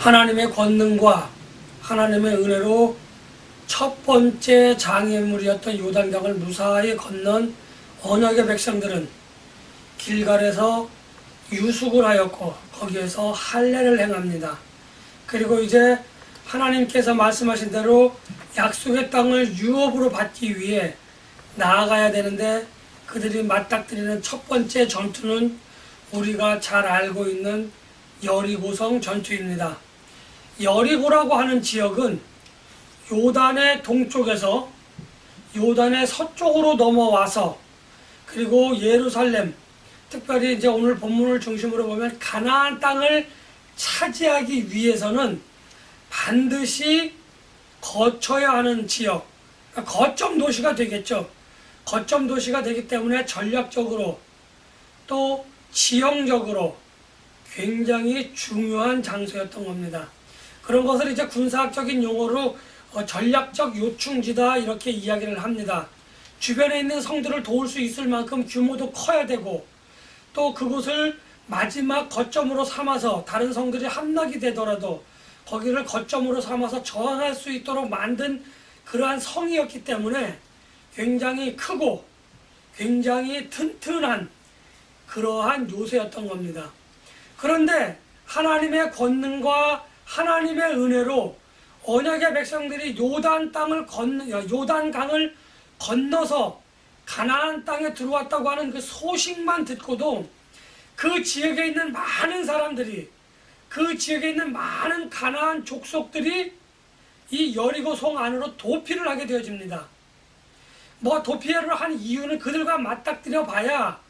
하나님의 권능과 하나님의 은혜로 첫 번째 장애물이었던 요단강을 무사히 건넌 언약의 백성들은 길갈에서 유숙을 하였고 거기에서 할례를 행합니다. 그리고 이제 하나님께서 말씀하신 대로 약속의 땅을 유업으로 받기 위해 나아가야 되는데 그들이 맞닥뜨리는 첫 번째 전투는 우리가 잘 알고 있는 여리고성 전투입니다. 여리고라고 하는 지역은 요단의 동쪽에서 요단의 서쪽으로 넘어와서 그리고 예루살렘, 특별히 이제 오늘 본문을 중심으로 보면 가나안 땅을 차지하기 위해서는 반드시 거쳐야 하는 지역, 그러니까 거점 도시가 되겠죠. 거점 도시가 되기 때문에 전략적으로 또 지형적으로 굉장히 중요한 장소였던 겁니다. 그런 것을 이제 군사학적인 용어로 전략적 요충지다 이렇게 이야기를 합니다. 주변에 있는 성들을 도울 수 있을 만큼 규모도 커야 되고 또 그곳을 마지막 거점으로 삼아서 다른 성들이 함락이 되더라도 거기를 거점으로 삼아서 저항할 수 있도록 만든 그러한 성이었기 때문에 굉장히 크고 굉장히 튼튼한 그러한 요새였던 겁니다. 그런데 하나님의 권능과 하나님의 은혜로 언약의 백성들이 요단강을 건너서 가나안 땅에 들어왔다고 하는 그 소식만 듣고도 그 지역에 있는 많은 사람들이, 그 지역에 있는 많은 가나안 족속들이 이 여리고성 안으로 도피를 하게 되어집니다. 도피를 한 이유는 그들과 맞닥뜨려 봐야,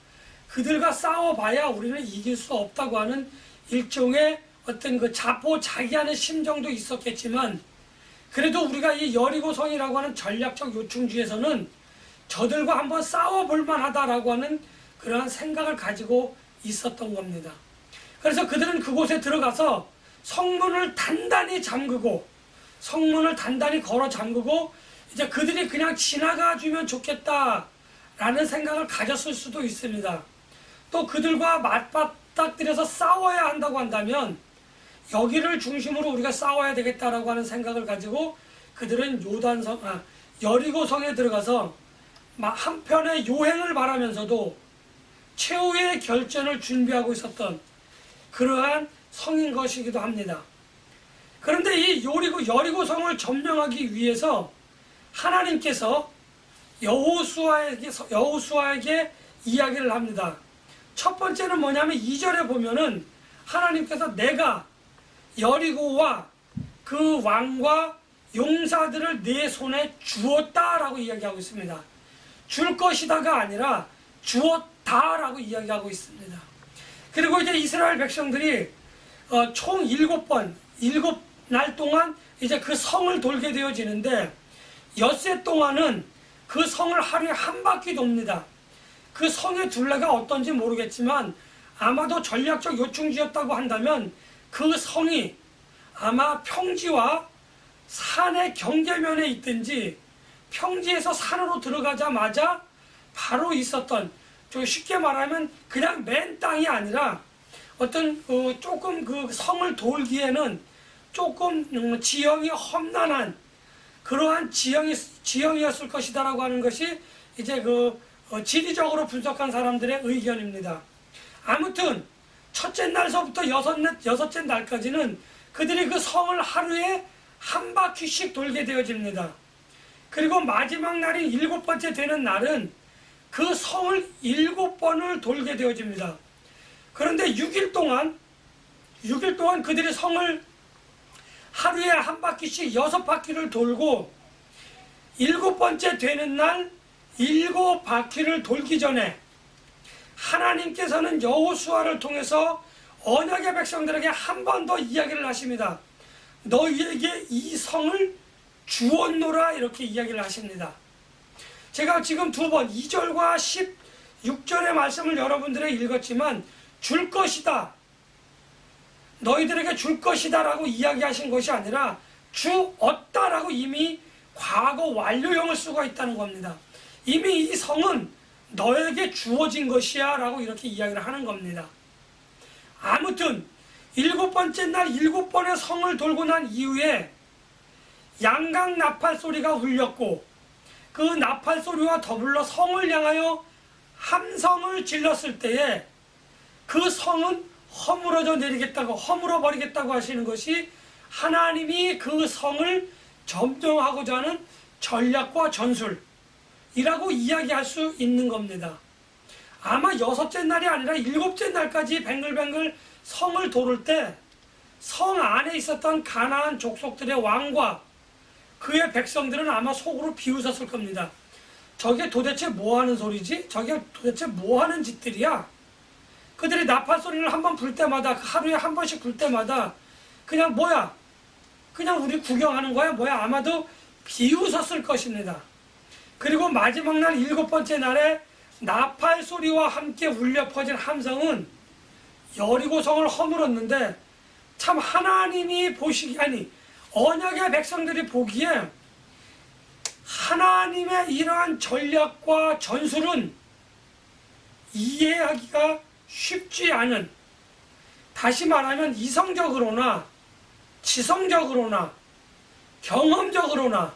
그들과 싸워봐야 우리는 이길 수 없다고 하는 일종의 어떤 그 자포자기하는 심정도 있었겠지만, 그래도 우리가 이 여리고성이라고 하는 전략적 요충지에서는 저들과 한번 싸워볼 만하다라고 하는 그러한 생각을 가지고 있었던 겁니다. 그래서 그들은 그곳에 들어가서 성문을 단단히 잠그고, 성문을 단단히 걸어 잠그고, 이제 그들이 그냥 지나가 주면 좋겠다라는 생각을 가졌을 수도 있습니다. 또 그들과 맞닥뜨려서 싸워야 한다고 한다면 여기를 중심으로 우리가 싸워야 되겠다라고 하는 생각을 가지고 그들은 여리고성에 들어가서 한편의 요행을 바라면서도 최후의 결전을 준비하고 있었던 그러한 성인 것이기도 합니다. 그런데 이 여리고성을 점령하기 위해서 하나님께서 여호수아에게 이야기를 합니다. 첫 번째는 뭐냐면 2절에 보면은 하나님께서 내가 여리고와 그 왕과 용사들을 내 손에 주었다라고 이야기하고 있습니다. 줄 것이다가 아니라 주었다라고 이야기하고 있습니다. 그리고 이제 이스라엘 백성들이 총 7날 동안 이제 그 성을 돌게 되어지는데 엿새 동안은 그 성을 하루에 한 바퀴 돕니다. 그 성의 둘레가 어떤지 모르겠지만 아마도 전략적 요충지였다고 한다면 그 성이 아마 평지와 산의 경계면에 있든지 평지에서 산으로 들어가자마자 바로 있었던, 쉽게 말하면 그냥 맨 땅이 아니라 어떤 조금 그 성을 돌기에는 조금 지형이 험난한 그러한 지형이었을 것이다라고 하는 것이 이제 지리적으로 분석한 사람들의 의견입니다. 아무튼 첫째 날서부터 여섯째 날까지는 그들이 그 성을 하루에 한 바퀴씩 돌게 되어집니다. 그리고 마지막 날인 7번째 되는 날은 그 성을 7번을 돌게 되어집니다. 그런데 6일 동안 그들이 성을 하루에 한 바퀴씩 6바퀴를 돌고 7번째 되는 날 7바퀴를 돌기 전에 하나님께서는 여호수아를 통해서 언약의 백성들에게 한 번 더 이야기를 하십니다. 너희에게 이 성을 주었노라 이렇게 이야기를 하십니다. 제가 지금 2번 2절과 16절의 말씀을 여러분들에게 읽었지만 줄 것이다, 너희들에게 줄 것이다 라고 이야기하신 것이 아니라 주었다라고 이미 과거 완료형을 쓰고 있다는 겁니다. 이미 이 성은 너에게 주어진 것이야 라고 이렇게 이야기를 하는 겁니다. 아무튼 7번째 날 7번의 성을 돌고 난 이후에 양각 나팔 소리가 울렸고 그 나팔 소리와 더불어 성을 향하여 함성을 질렀을 때에 그 성은 허물어져 내리겠다고 허물어 버리겠다고 하시는 것이 하나님이 그 성을 점령하고자 하는 전략과 전술이라고 이야기할 수 있는 겁니다. 아마 6째 날이 아니라 7째 날까지 뱅글뱅글 성을 도를 때 성 안에 있었던 가나안 족속들의 왕과 그의 백성들은 아마 속으로 비웃었을 겁니다. 저게 도대체 뭐하는 소리지? 저게 도대체 뭐하는 짓들이야? 그들이 나팔 소리를 한번 불 때마다 하루에 한 번씩 불 때마다 그냥 뭐야? 그냥 우리 구경하는 거야? 뭐야? 아마도 비웃었을 것입니다. 그리고 마지막 날 7번째 날에 나팔 소리와 함께 울려 퍼진 함성은 여리고성을 허물었는데 참 하나님이 언약의 백성들이 보기에 하나님의 이러한 전략과 전술은 이해하기가 쉽지 않은, 다시 말하면 이성적으로나 지성적으로나 경험적으로나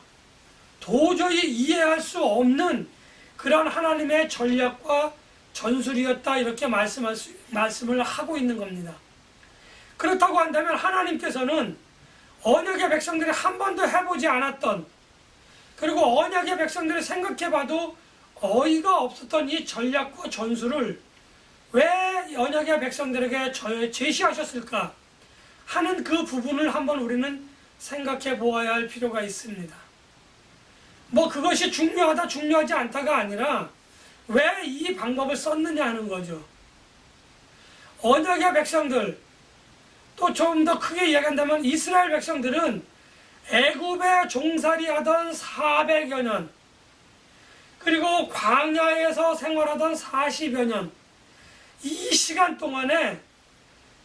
도저히 이해할 수 없는 그런 하나님의 전략과 전술이었다, 이렇게 말씀을 하고 있는 겁니다. 그렇다고 한다면 하나님께서는 언약의 백성들이 한 번도 해보지 않았던, 그리고 언약의 백성들이 생각해봐도 어이가 없었던 이 전략과 전술을 왜 언약의 백성들에게 제시하셨을까 하는 그 부분을 한번 우리는 생각해 보아야 할 필요가 있습니다. 뭐 그것이 중요하다 중요하지 않다가 아니라 왜 이 방법을 썼느냐 하는 거죠. 언약의 백성들, 또 좀 더 크게 이야기한다면 이스라엘 백성들은 애굽에 종살이하던 400여 년, 그리고 광야에서 생활하던 40여 년, 이 시간 동안에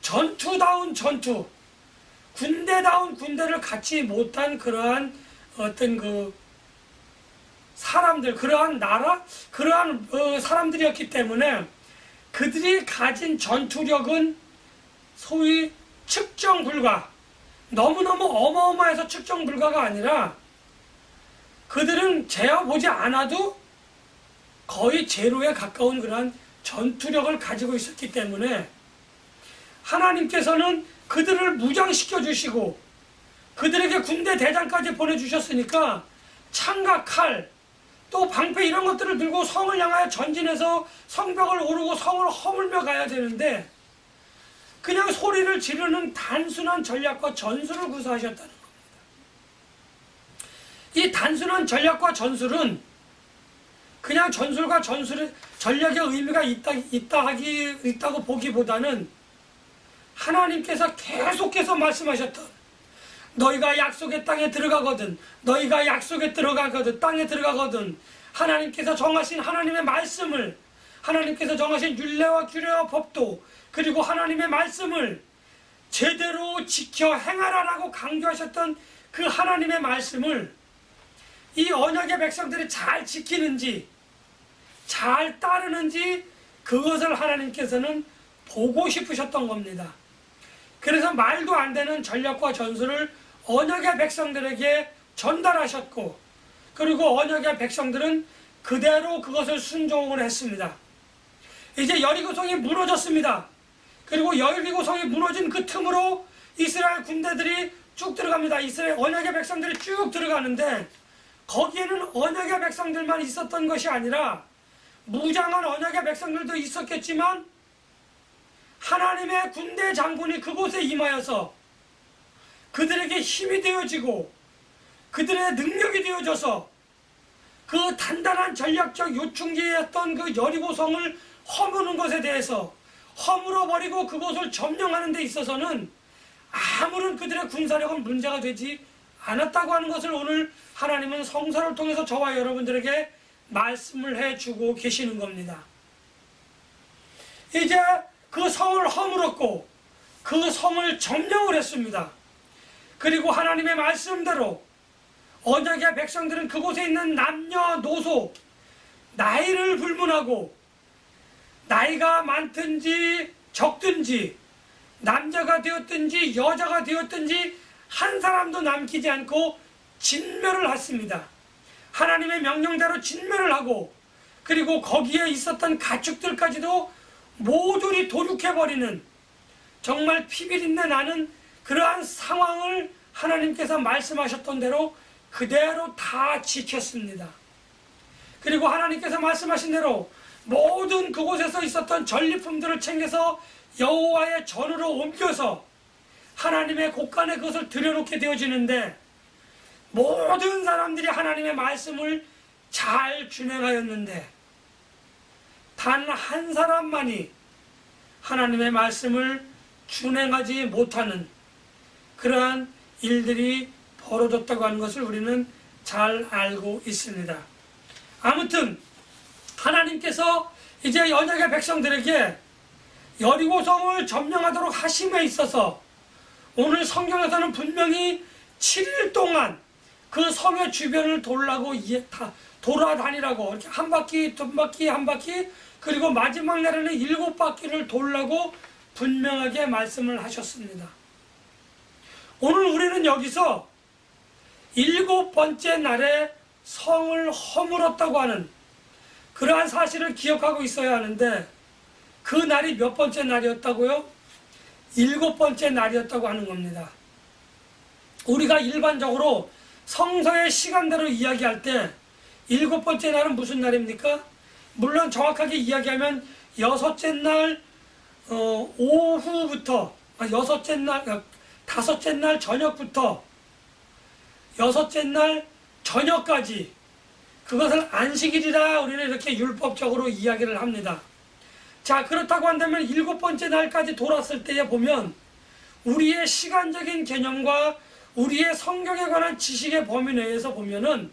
전투다운 전투, 군대다운 군대를 갖지 못한 그러한 어떤 그 사람들, 그러한 나라, 그러한 사람들이었기 때문에 그들이 가진 전투력은 소위 측정 불가, 너무너무 어마어마해서 측정 불가가 아니라 그들은 재어보지 않아도 거의 제로에 가까운 그러한 전투력을 가지고 있었기 때문에 하나님께서는 그들을 무장시켜 주시고 그들에게 군대 대장까지 보내주셨으니까 창과 칼, 또 방패 이런 것들을 들고 성을 향하여 전진해서 성벽을 오르고 성을 허물며 가야 되는데 그냥 소리를 지르는 단순한 전략과 전술을 구사하셨다는 겁니다. 이 단순한 전략과 전술은 그냥 전술과 전략의 의미가 있다고 보기보다는 하나님께서 계속해서 말씀하셨던, 너희가 약속의 땅에 들어가거든, 땅에 들어가거든 하나님께서 정하신 하나님의 말씀을, 하나님께서 정하신 율례와 규례와 법도, 그리고 하나님의 말씀을 제대로 지켜 행하라라고 강조하셨던 그 하나님의 말씀을 이 언약의 백성들이 잘 지키는지 잘 따르는지 그것을 하나님께서는 보고 싶으셨던 겁니다. 그래서 말도 안 되는 전략과 전술을 언약의 백성들에게 전달하셨고, 그리고 언약의 백성들은 그대로 그것을 순종을 했습니다. 이제 여리고성이 무너졌습니다. 그리고 여리고성이 무너진 그 틈으로 이스라엘 군대들이 쭉 들어갑니다. 이스라엘 언약의 백성들이 쭉 들어가는데 거기에는 언약의 백성들만 있었던 것이 아니라 무장한 언약의 백성들도 있었겠지만 하나님의 군대 장군이 그곳에 임하여서 그들에게 힘이 되어지고 그들의 능력이 되어져서 그 단단한 전략적 요충지였던 그 여리고성을 허무는 것에 대해서 허물어버리고 그곳을 점령하는 데 있어서는 아무런 그들의 군사력은 문제가 되지 않았다고 하는 것을 오늘 하나님은 성서를 통해서 저와 여러분들에게 말씀을 해주고 계시는 겁니다. 이제 그 성을 허물었고 그 성을 점령을 했습니다. 그리고 하나님의 말씀대로 언약의 백성들은 그곳에 있는 남녀노소, 나이를 불문하고 나이가 많든지 적든지 남자가 되었든지 여자가 되었든지 한 사람도 남기지 않고 진멸을 했습니다. 하나님의 명령대로 진멸을 하고, 그리고 거기에 있었던 가축들까지도 모조리 도륙해버리는, 정말 피비린내 나는 그러한 상황을 하나님께서 말씀하셨던 대로 그대로 다 지켰습니다. 그리고 하나님께서 말씀하신 대로 모든 그곳에서 있었던 전리품들을 챙겨서 여호와의 전으로 옮겨서 하나님의 곳간에 그것을 들여놓게 되어지는데, 모든 사람들이 하나님의 말씀을 잘 준행하였는데 단 한 사람만이 하나님의 말씀을 준행하지 못하는 그러한 일들이 벌어졌다고 하는 것을 우리는 잘 알고 있습니다. 아무튼 하나님께서 이제 언약의 백성들에게 여리고성을 점령하도록 하심에 있어서 오늘 성경에서는 분명히 7일 동안 그 성의 주변을 돌아다니라고, 이렇게 한 바퀴, 두 바퀴, 한 바퀴, 그리고 마지막 날에는 7바퀴를 돌라고 분명하게 말씀을 하셨습니다. 오늘 우리는 여기서 7번째 날에 성을 허물었다고 하는 그러한 사실을 기억하고 있어야 하는데, 그 날이 몇 번째 날이었다고요? 7번째 날이었다고 하는 겁니다. 우리가 일반적으로 성서의 시간대로 이야기할 때 7번째 날은 무슨 날입니까? 물론 정확하게 이야기하면 여섯째 날 오후부터, 다섯째 날 저녁부터 여섯째 날 저녁까지, 그것을 안식일이라 우리는 이렇게 율법적으로 이야기를 합니다. 자, 그렇다고 한다면 7번째 날까지 돌았을 때에 보면 우리의 시간적인 개념과 우리의 성경에 관한 지식의 범위 내에서 보면은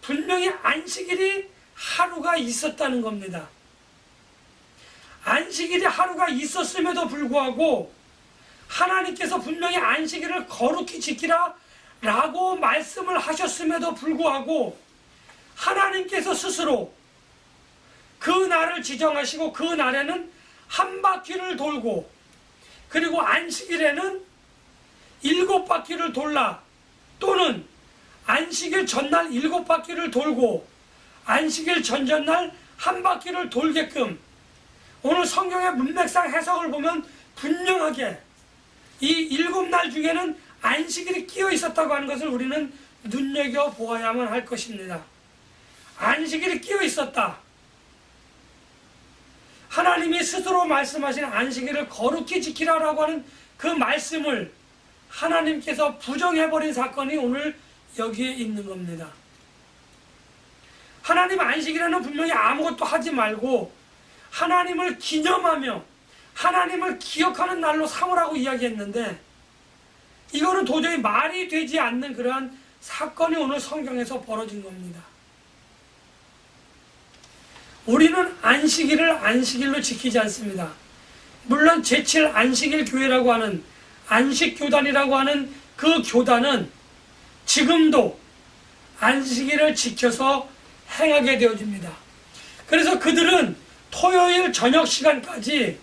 분명히 안식일이 하루가 있었다는 겁니다. 안식일이 하루가 있었음에도 불구하고 하나님께서 분명히 안식일을 거룩히 지키라 라고 말씀을 하셨음에도 불구하고 하나님께서 스스로 그 날을 지정하시고 그 날에는 한 바퀴를 돌고, 그리고 안식일에는 7바퀴를 돌라, 또는 안식일 전날 7바퀴를 돌고 안식일 전전날 한 바퀴를 돌게끔, 오늘 성경의 문맥상 해석을 보면 분명하게 이 7날 중에는 안식일이 끼어 있었다고 하는 것을 우리는 눈여겨보아야만 할 것입니다. 안식일이 끼어 있었다. 하나님이 스스로 말씀하신 안식일을 거룩히 지키라라고 하는 그 말씀을 하나님께서 부정해버린 사건이 오늘 여기에 있는 겁니다. 하나님 안식일에는 분명히 아무것도 하지 말고 하나님을 기념하며 하나님을 기억하는 날로 삼으라고 이야기했는데, 이거는 도저히 말이 되지 않는 그러한 사건이 오늘 성경에서 벌어진 겁니다. 우리는 안식일을 안식일로 지키지 않습니다. 물론 제7 안식일 교회라고 하는, 안식교단이라고 하는 그 교단은 지금도 안식일을 지켜서 행하게 되어집니다. 그래서 그들은 토요일 저녁 시간까지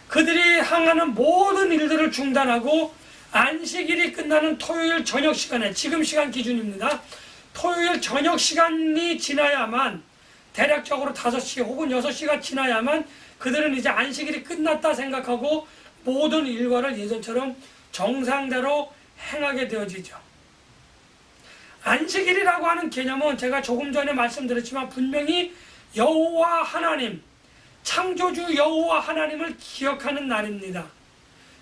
그들이 행하는 모든 일들을 중단하고 안식일이 끝나는 토요일 저녁 시간에, 지금 시간 기준입니다. 토요일 저녁 시간이 지나야만, 대략적으로 5시 혹은 6시가 지나야만 그들은 이제 안식일이 끝났다 생각하고 모든 일과를 예전처럼 정상대로 행하게 되어지죠. 안식일이라고 하는 개념은 제가 조금 전에 말씀드렸지만 분명히 여호와 하나님, 창조주 여호와 하나님을 기억하는 날입니다.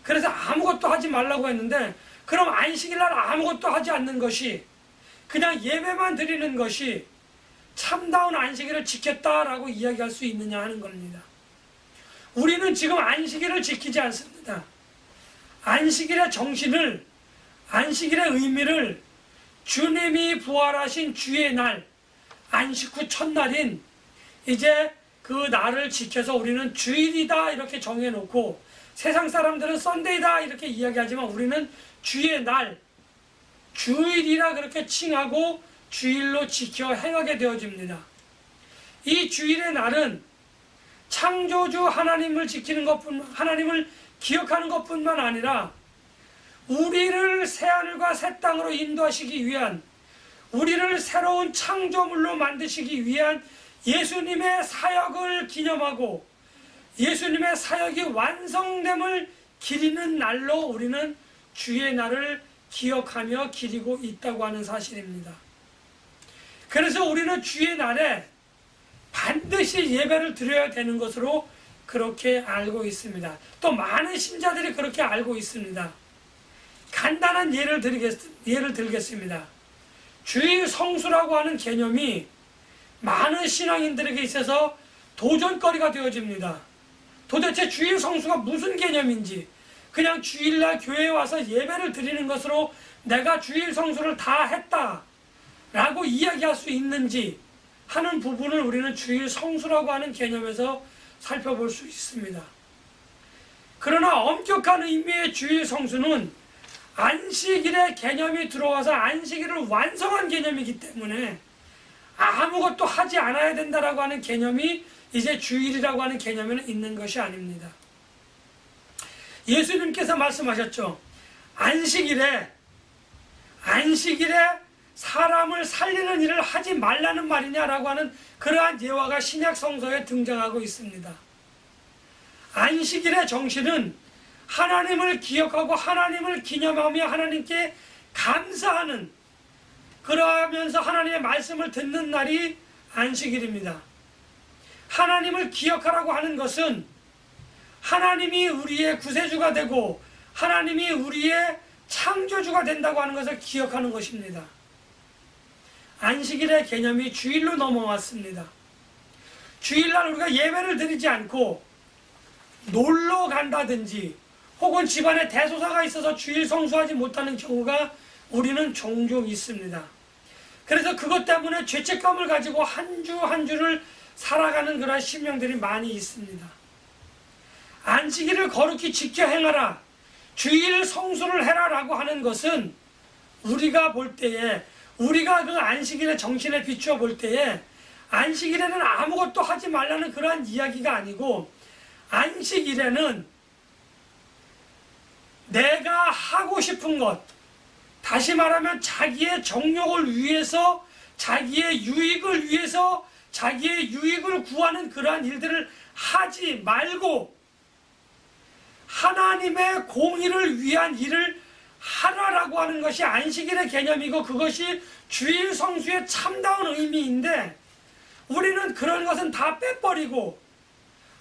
그래서 아무것도 하지 말라고 했는데, 그럼 안식일날 아무것도 하지 않는 것이, 그냥 예배만 드리는 것이 참다운 안식일을 지켰다라고 이야기할 수 있느냐 하는 겁니다. 우리는 지금 안식일을 지키지 않습니다. 안식일의 정신을, 안식일의 의미를 주님이 부활하신 주의 날, 안식 후 첫날인 이제 그 날을 지켜서 우리는 주일이다 이렇게 정해놓고, 세상 사람들은 썬데이다 이렇게 이야기하지만 우리는 주의 날, 주일이라 그렇게 칭하고 주일로 지켜 행하게 되어집니다. 이 주일의 날은 창조주 하나님을 지키는 것뿐, 하나님을 기억하는 것뿐만 아니라 우리를 새하늘과 새 땅으로 인도하시기 위한, 우리를 새로운 창조물로 만드시기 위한 예수님의 사역을 기념하고 예수님의 사역이 완성됨을 기리는 날로 우리는 주의 날을 기억하며 기리고 있다고 하는 사실입니다. 그래서 우리는 주의 날에 반드시 예배를 드려야 되는 것으로 그렇게 알고 있습니다. 또 많은 신자들이 그렇게 알고 있습니다. 간단한 예를 들겠습니다. 주일 성수라고 하는 개념이 많은 신앙인들에게 있어서 도전거리가 되어집니다. 도대체 주일 성수가 무슨 개념인지, 그냥 주일날 교회에 와서 예배를 드리는 것으로 내가 주일 성수를 다 했다 라고 이야기할 수 있는지 하는 부분을 우리는 주일 성수라고 하는 개념에서 살펴볼 수 있습니다. 그러나 엄격한 의미의 주일 성수는 안식일의 개념이 들어와서 안식일을 완성한 개념이기 때문에 아무것도 하지 않아야 된다라고 하는 개념이 이제 주일이라고 하는 개념에는 있는 것이 아닙니다. 예수님께서 말씀하셨죠. 안식일에 사람을 살리는 일을 하지 말라는 말이냐라고 하는 그러한 예화가 신약 성서에 등장하고 있습니다. 안식일의 정신은 하나님을 기억하고 하나님을 기념하며 하나님께 감사하는, 그러하면서 하나님의 말씀을 듣는 날이 안식일입니다. 하나님을 기억하라고 하는 것은 하나님이 우리의 구세주가 되고 하나님이 우리의 창조주가 된다고 하는 것을 기억하는 것입니다. 안식일의 개념이 주일로 넘어왔습니다. 주일날 우리가 예배를 드리지 않고 놀러 간다든지 혹은 집안에 대소사가 있어서 주일 성수하지 못하는 경우가 우리는 종종 있습니다. 그래서 그것 때문에 죄책감을 가지고 한 주 한 주를 살아가는 그런 심령들이 많이 있습니다. 안식일을 거룩히 지켜 행하라, 주일 성수를 해라 라고 하는 것은 우리가 볼 때에, 우리가 그 안식일의 정신에 비추어 볼 때에 안식일에는 아무것도 하지 말라는 그러한 이야기가 아니고, 안식일에는 내가 하고 싶은 것, 다시 말하면 자기의 정욕을 위해서, 자기의 유익을 위해서 자기의 유익을 구하는 그러한 일들을 하지 말고 하나님의 공의를 위한 일을 하라라고 하는 것이 안식일의 개념이고, 그것이 주일 성수의 참다운 의미인데 우리는 그런 것은 다 빼버리고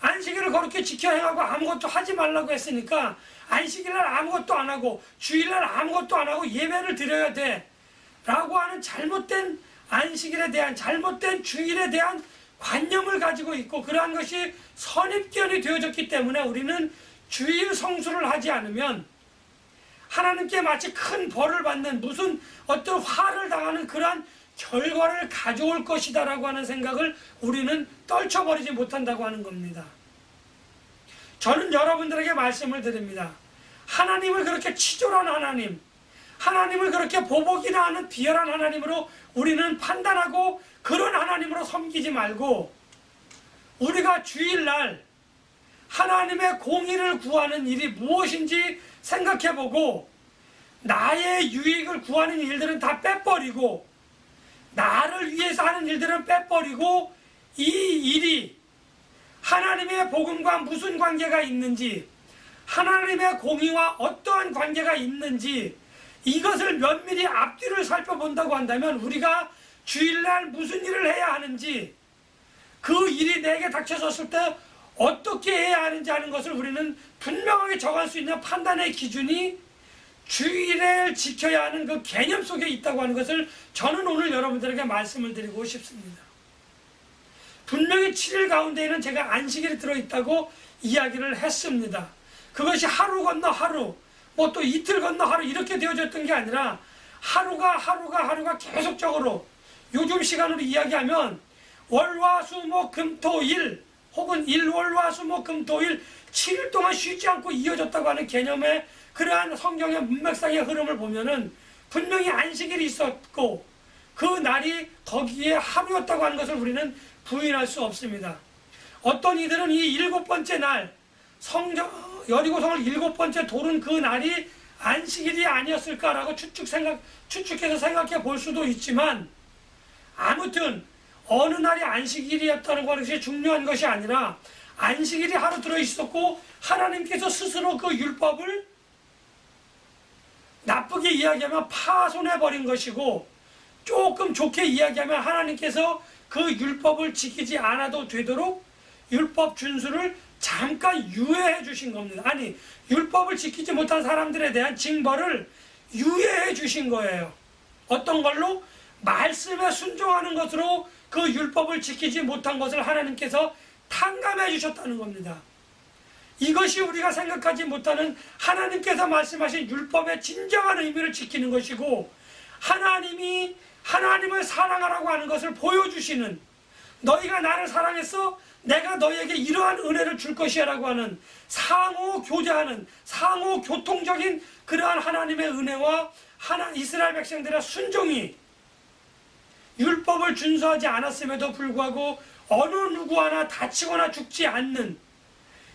안식일을 그렇게 지켜 행하고 아무것도 하지 말라고 했으니까 안식일날 아무것도 안 하고 주일날 아무것도 안 하고 예배를 드려야 돼 라고 하는 잘못된 안식일에 대한, 잘못된 주일에 대한 관념을 가지고 있고, 그러한 것이 선입견이 되어졌기 때문에 우리는 주일 성수를 하지 않으면 하나님께 마치 큰 벌을 받는, 무슨 어떤 화를 당하는 그러한 결과를 가져올 것이다 라고 하는 생각을 우리는 떨쳐버리지 못한다고 하는 겁니다. 저는 여러분들에게 말씀을 드립니다. 하나님을 그렇게 치졸한 하나님, 하나님을 그렇게 보복이나 하는 비열한 하나님으로 우리는 판단하고 그런 하나님으로 섬기지 말고, 우리가 주일날 하나님의 공의를 구하는 일이 무엇인지 생각해보고 나의 유익을 구하는 일들은 다 빼버리고, 나를 위해서 하는 일들은 빼버리고, 이 일이 하나님의 복음과 무슨 관계가 있는지, 하나님의 공의와 어떠한 관계가 있는지 이것을 면밀히 앞뒤를 살펴본다고 한다면 우리가 주일날 무슨 일을 해야 하는지, 그 일이 내게 닥쳐졌을 때 어떻게 해야 하는지 하는 것을 우리는 분명하게 정할 수 있는 판단의 기준이 주일을 지켜야 하는 그 개념 속에 있다고 하는 것을 저는 오늘 여러분들에게 말씀을 드리고 싶습니다. 분명히 7일 가운데에는 제가 안식일이 들어있다고 이야기를 했습니다. 그것이 하루 건너 하루, 뭐 또 이틀 건너 하루 이렇게 되어졌던 게 아니라 하루가 계속적으로, 요즘 시간으로 이야기하면 월화수목금토일 혹은 일월화수목금토일 7일 동안 쉬지 않고 이어졌다고 하는 개념의 그러한 성경의 문맥상의 흐름을 보면은 분명히 안식일이 있었고 그 날이 거기에 하루였다고 하는 것을 우리는 부인할 수 없습니다. 어떤 이들은 이 7번째 날, 여리고성을 7번째 도른 그 날이 안식일이 아니었을까라고 추측해서 생각해 볼 수도 있지만, 아무튼 어느 날이 안식일이었다는 것이 중요한 것이 아니라 안식일이 하루 들어 있었고 하나님께서 스스로 그 율법을 나쁘게 이야기하면 파손해 버린 것이고, 조금 좋게 이야기하면 하나님께서 그 율법을 지키지 않아도 되도록 율법 준수를 잠깐 유예해 주신 겁니다. 아니, 율법을 지키지 못한 사람들에 대한 징벌을 유예해 주신 거예요. 어떤 걸로? 말씀에 순종하는 것으로 그 율법을 지키지 못한 것을 하나님께서 탕감해 주셨다는 겁니다. 이것이 우리가 생각하지 못하는 하나님께서 말씀하신 율법의 진정한 의미를 지키는 것이고, 하나님을 사랑하라고 하는 것을 보여주시는, 너희가 나를 사랑했어? 내가 너희에게 이러한 은혜를 줄 것이야 라고 하는, 상호 교제하는, 상호 교통적인 그러한 하나님의 은혜와 이스라엘 백성들의 순종이 율법을 준수하지 않았음에도 불구하고 어느 누구 하나 다치거나 죽지 않는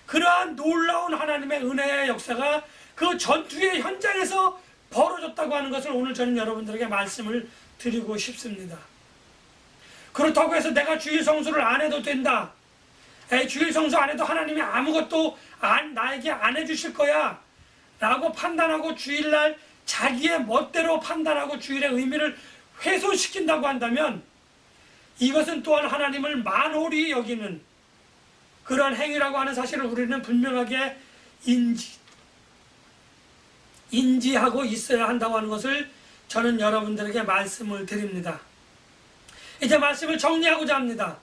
그러한 놀라운 하나님의 은혜의 역사가 그 전투의 현장에서 벌어졌다고 하는 것을 오늘 저는 여러분들에게 말씀을 드리고 싶습니다. 그렇다고 해서 내가 주일 성수를 안 해도 된다, 주일 성수 안 해도 하나님이 아무것도 나에게 안 해주실 거야 라고 판단하고 주일날 자기의 멋대로 판단하고 주일의 의미를 훼손시킨다고 한다면, 이것은 또한 하나님을 만홀히 여기는 그러한 행위라고 하는 사실을 우리는 분명하게 인지하고 있어야 한다고 하는 것을 저는 여러분들에게 말씀을 드립니다. 이제 말씀을 정리하고자 합니다.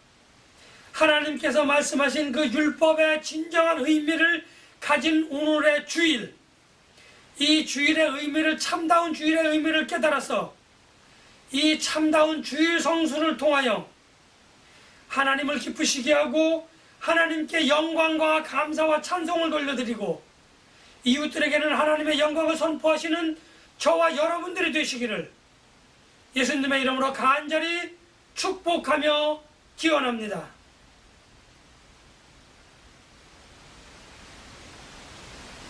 하나님께서 말씀하신 그 율법의 진정한 의미를 가진 오늘의 주일, 이 주일의 의미를, 참다운 주일의 의미를 깨달아서 이 참다운 주일 성수를 통하여 하나님을 기쁘시게 하고 하나님께 영광과 감사와 찬송을 돌려드리고 이웃들에게는 하나님의 영광을 선포하시는 저와 여러분들이 되시기를 예수님의 이름으로 간절히 축복하며 기원합니다.